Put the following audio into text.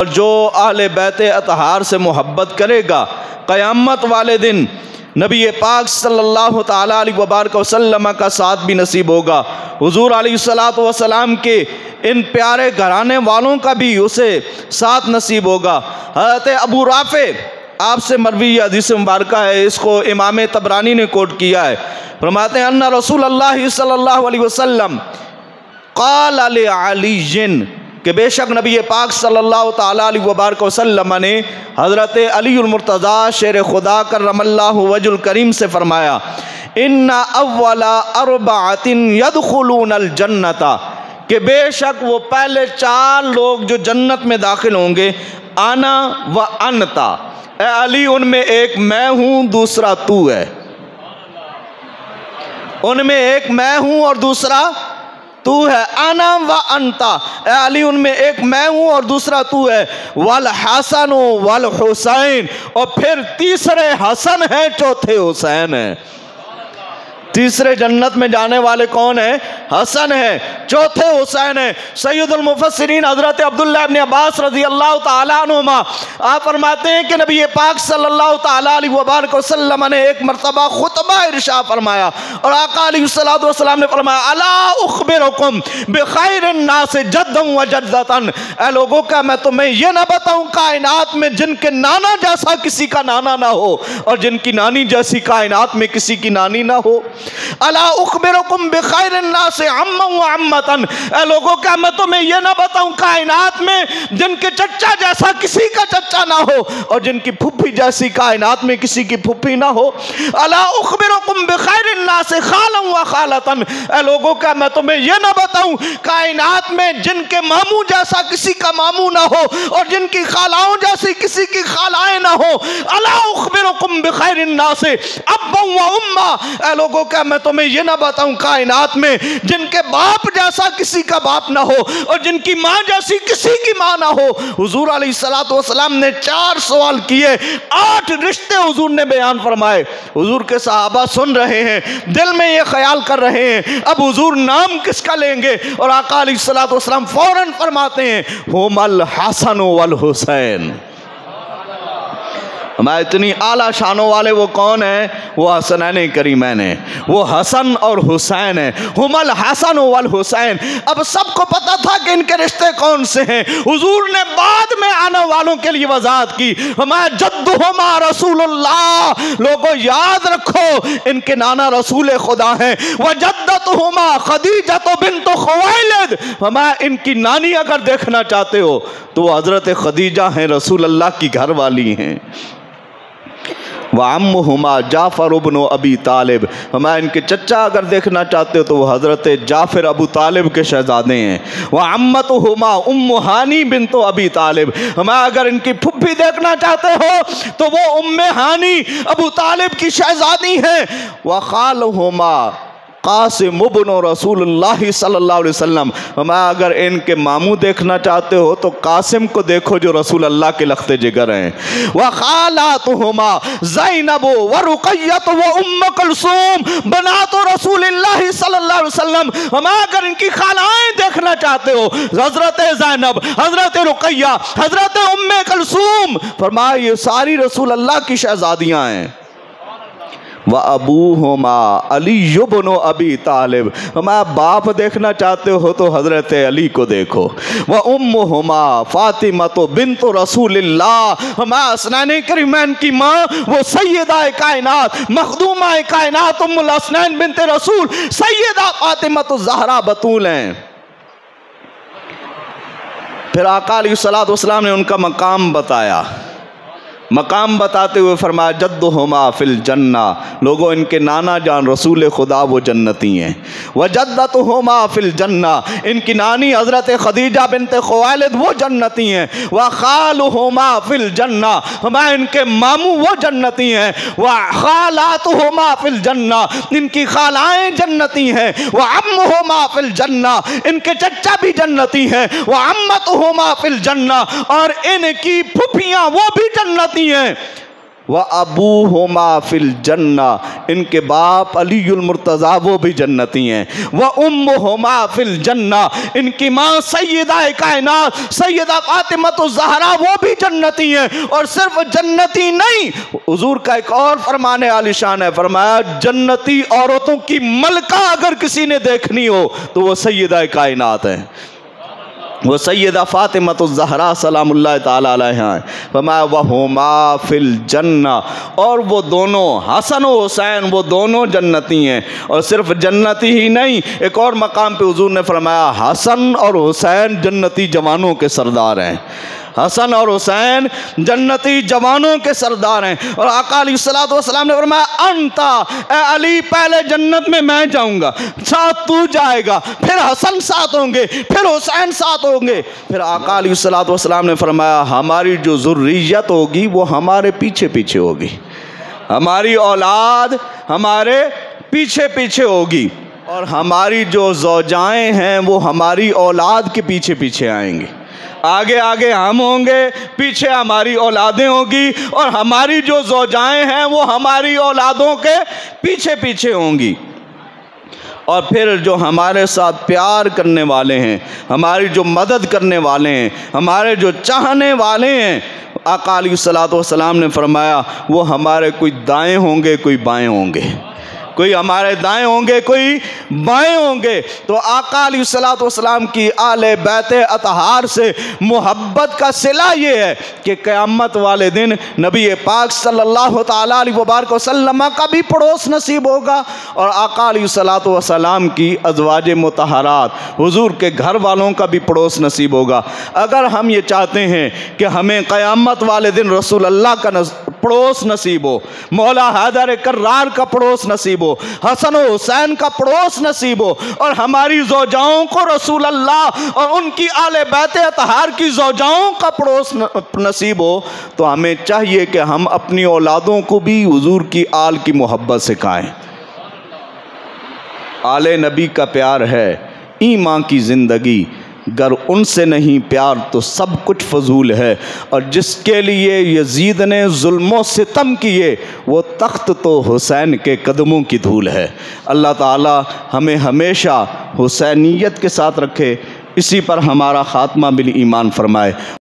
اور جو اہل بیت اطہار سے محبت کرے گا قیامت والے دن نبی پاک صلی اللہ تعالیٰ علیہ وبارک وسلم کا ساتھ بھی نصیب ہوگا۔ حضور علیہ السلام کے ان پیارے گھرانے والوں کا بھی اسے ساتھ نصیب ہوگا۔ حضرت ابو رافع آپ سے مروی حدیث مبارکہ ہے، اس کو امام طبرانی نے کوٹ کیا ہے، فرماتے ہیں ان رسول اللہ صلی اللہ علیہ وسلم قال لعلی کہ بے شک نبی پاک صلی اللہ تعالیٰ علیہ وبارک وسلم نے حضرت علی المرتضیٰ شیر خدا کرم اللہ وجہ الکریم سے فرمایا ان اول اربعۃ یدخلون الجنۃ، کہ بے شک وہ پہلے 4 لوگ جو جنت میں داخل ہوں گے، انا و انتا، اے علی ان میں ایک میں ہوں دوسرا تو ہے، ان میں ایک میں ہوں اور دوسرا تو ہے، انا و انتا، اے علی ان میں ایک میں ہوں اور دوسرا تو ہے، والحسن والحسین، اور پھر تیسرے حسن ہیں چوتھے حسین ہیں۔ تیسرے جنت میں جانے والے کون ہیں؟ حسن ہیں، چوتھے حسین ہیں۔ سید المفسرین حضرت عبداللہ ابن عباس رضی اللہ تعالیٰ عنہما آپ فرماتے ہیں کہ نبی پاک صلی اللہ تعالیٰ علیہ وبارک وسلم نے ایک مرتبہ خطبہ ارشاد فرمایا اور آقا علیہ السلام نے فرمایا الا اخبرکم بخیر الناس جدا و جدتا، اے لوگوں کا میں تمہیں یہ نہ بتاؤں کائنات میں جن کے نانا جیسا کسی کا نانا نہ ہو اور جن کی نانی جیسی کائنات میں کسی کی نانی نہ ہو۔ الا اخبرکم بخیر الناس عما و عمتا، اے لوگوں کا میں تمہیں یہ نہ بتاؤں کائنات میں جن کے چچا جیسا کسی کا چچا نہ ہو اور جن کی پھپھی جیسی کائنات میں کسی کی پھپھی نہ ہو۔ الا اخبرکم بخیر الناس خالا و خالتا، اے لوگوں کا میں تمہیں یہ نہ بتاؤں کائنات میں جن کے ماموں جیسا کسی کا ماموں نہ ہو اور جن کی خالاؤں جیسی کسی کی خالائیں نہ ہو۔ الا اخبرکم بخیر الناس ابا و اما، اے لوگوں کا میں تمہیں یہ نہ بتاؤں کائنات میں جن کے باپ جیسا کسی کا باپ نہ ہو اور جن کی ماں جیسی کسی کی ماں نہ ہو۔ حضور علیہ السلام نے 4 سوال کیے، 8 رشتے حضور نے بیان فرمائے۔ حضور کے صحابہ سن رہے ہیں، دل میں یہ خیال کر رہے ہیں اب حضور نام کس کا لیں گے، اور آقا علیہ السلام فوراً فرماتے ہیں ہم الحسن والحسین۔ ہمارے اتنی اعلیٰ شانوں والے وہ کون ہیں؟ وہ حسنین کریمین ہیں، وہ حسن اور حسین ہیں، ہم الحسن والحسین۔ اب سب کو پتا تھا کہ ان کے رشتے کون سے ہیں، حضور نے بعد میں آنے والوں کے لیے وضاحت کی، ہمارے جدہما رسول اللہ، لوگوں یاد رکھو ان کے نانا رسول خدا ہیں، وجدتہما خدیجہ بنت خویلد، ہمارے ان کی نانی اگر دیکھنا چاہتے ہو تو وہ حضرت خدیجہ ہیں، رسول اللہ کی گھر والی ہیں۔ وعمہما جعفر ابن ابی طالب، ہمیں ان کے چچا اگر دیکھنا چاہتے ہو تو وہ حضرت جعفر ابو طالب کے شہزادے ہیں۔ وعمتہما ام ہانی بنت ابی طالب، ہمیں اگر ان کی پھپھی دیکھنا چاہتے ہو تو وہ ام ہانی ابو طالب کی شہزادی ہیں۔ وخالہما قاسم ابن رسول اللہ صلی اللہ علیہ وسلم، ہمیں اگر ان کے ماموں دیکھنا چاہتے ہو تو قاسم کو دیکھو جو رسول اللہ کے لخت جگر ہیں۔ وخالاتہما زینب ورقیۃ وام کلثوم بنات رسول اللہ صلی اللہ علیہ وسلم، ہمیں اگر ان کی خالائیں دیکھنا چاہتے ہو حضرت زینب، حضرت رقیہ، حضرت ام کلثوم، فرمایا یہ ساری رسول اللہ کی شہزادیاں ہیں۔ وَأَبُوهُمَا عَلِيُّ بْنُ أَبِي طَالِبٍ، ہمارا باپ دیکھنا چاہتے ہو تو حضرت علی کو دیکھو۔ وَأُمُّهُمَا فاطمة بنت رسول اللہ، ہمارا حسنین کریمین کی ماں وہ سیدہ کائنات، مخدومہ کائنات، ام الحسنین بنت رسول سیدہ فاطمہ الزہرا بطول ہیں۔ پھر آقا علیہ السلام نے ان کا مقام بتایا، مقام بتاتے ہوئے فرمایا جدہما فی الجنہ، لوگوں ان کے نانا جان رسول خدا وہ جنتی ہیں۔ وجدتہما فی الجنہ، ان کی نانی حضرت خدیجہ بنت خویلد وہ جنتی ہیں۔ وخالہما فی الجنہ، ہمیں ان کے ماموں وہ جنتی ہیں۔ وخالاتہما فی الجنہ، ان کی خالائیں جنتی ہیں۔ وعمہما فی الجنہ، ان کے چچا بھی جنتی ہیں۔ وعمتہما فی الجنہ، اور ان کی پھپھیاں وہ بھی جنتی ہیں۔ وَأَبُوهُمَا فِي الْجَنَّةِ، ان کے باپ علی المرتضیٰ وہ بھی جنتی ہیں، وَأُمُّهُمَا فِي الْجَنَّةِ، ان کی ماں سیدہ کائنات سیدہ فاطمۃ الزہرا وہ بھی جنتی ہیں، اور صرف جنتی نہیں، حضور کا ایک اور فرمان عالی شان ہے، فرمایا جنتی عورتوں کی ملکہ اگر کسی نے دیکھنی ہو تو وہ سیدہ کائنات ہیں، وہ سیدہ فاطمۃ الزہرا سلام اللہ تعالی علیہا ہیں۔ فرمایا وَهُمَا فِي الْجَنَّةِ، اور وہ دونوں حسن و حسین وہ دونوں جنتی ہیں، اور صرف جنتی ہی نہیں، ایک اور مقام پہ حضور نے فرمایا حسن اور حسین جنتی جوانوں کے سردار ہیں، حسن اور حسین جنتی جوانوں کے سردار ہیں۔ اور آقا علیہ الصلوۃ والسلام نے فرمایا انتا، اے علی پہلے جنت میں جاؤں گا، ساتھ تو جائے گا، پھر حسن ساتھ ہوں گے، پھر حسین ساتھ ہوں گے۔ پھر آقا علیہ الصلوۃ والسلام نے فرمایا ہماری جو ذریت ہوگی وہ ہمارے پیچھے پیچھے ہوگی، ہماری اولاد ہمارے پیچھے پیچھے ہوگی، اور ہماری جو زوجائیں ہیں وہ ہماری اولاد کے پیچھے پیچھے آئیں گی، آگے آگے ہم ہوں گے، پیچھے ہماری اولادیں ہوں گی، اور ہماری جو زوجائیں ہیں وہ ہماری اولادوں کے پیچھے پیچھے ہوں گی۔ اور پھر جو ہمارے ساتھ پیار کرنے والے ہیں، ہماری جو مدد کرنے والے ہیں، ہمارے جو چاہنے والے ہیں، آقا علیہ الصلوۃ والسلام نے فرمایا وہ ہمارے کوئی دائیں ہوں گے کوئی بائیں ہوں گے، کوئی ہمارے دائیں ہوں گے کوئی بائیں ہوں گے۔ تو آقا علیہ الصلوۃ والسلام کی آل بیت اطہار سے محبت کا صلہ یہ ہے کہ قیامت والے دن نبی پاک صلی اللہ تعالیٰ علیہ وبارک وسلم کا بھی پڑوس نصیب ہوگا، اور آقا علیہ الصلوۃ والسلام کی ازواج مطہرات حضور کے گھر والوں کا بھی پڑوس نصیب ہوگا۔ اگر ہم یہ چاہتے ہیں کہ ہمیں قیامت والے دن رسول اللہ کا پڑوس نصیب ہو، مولا حیدر کرار کا پڑوس نصیب ہو، حسن و حسین کا پڑوس نصیب ہو، اور ہماری زوجاؤں کو رسول اللہ اور ان کی آل بیت اطہار کی زوجاؤں کا پڑوس نصیب ہو، تو ہمیں چاہیے کہ ہم اپنی اولادوں کو بھی حضور کی آل کی محبت سکھائیں۔ آل نبی کا پیار ہے ایمان کی زندگی، گر ان سے نہیں پیار تو سب کچھ فضول ہے، اور جس کے لیے یزید نے ظلم و ستم کیے وہ تخت تو حسین کے قدموں کی دھول ہے۔ اللہ تعالی ہمیں ہمیشہ حسینیت کے ساتھ رکھے، اسی پر ہمارا خاتمہ بالایمان فرمائے۔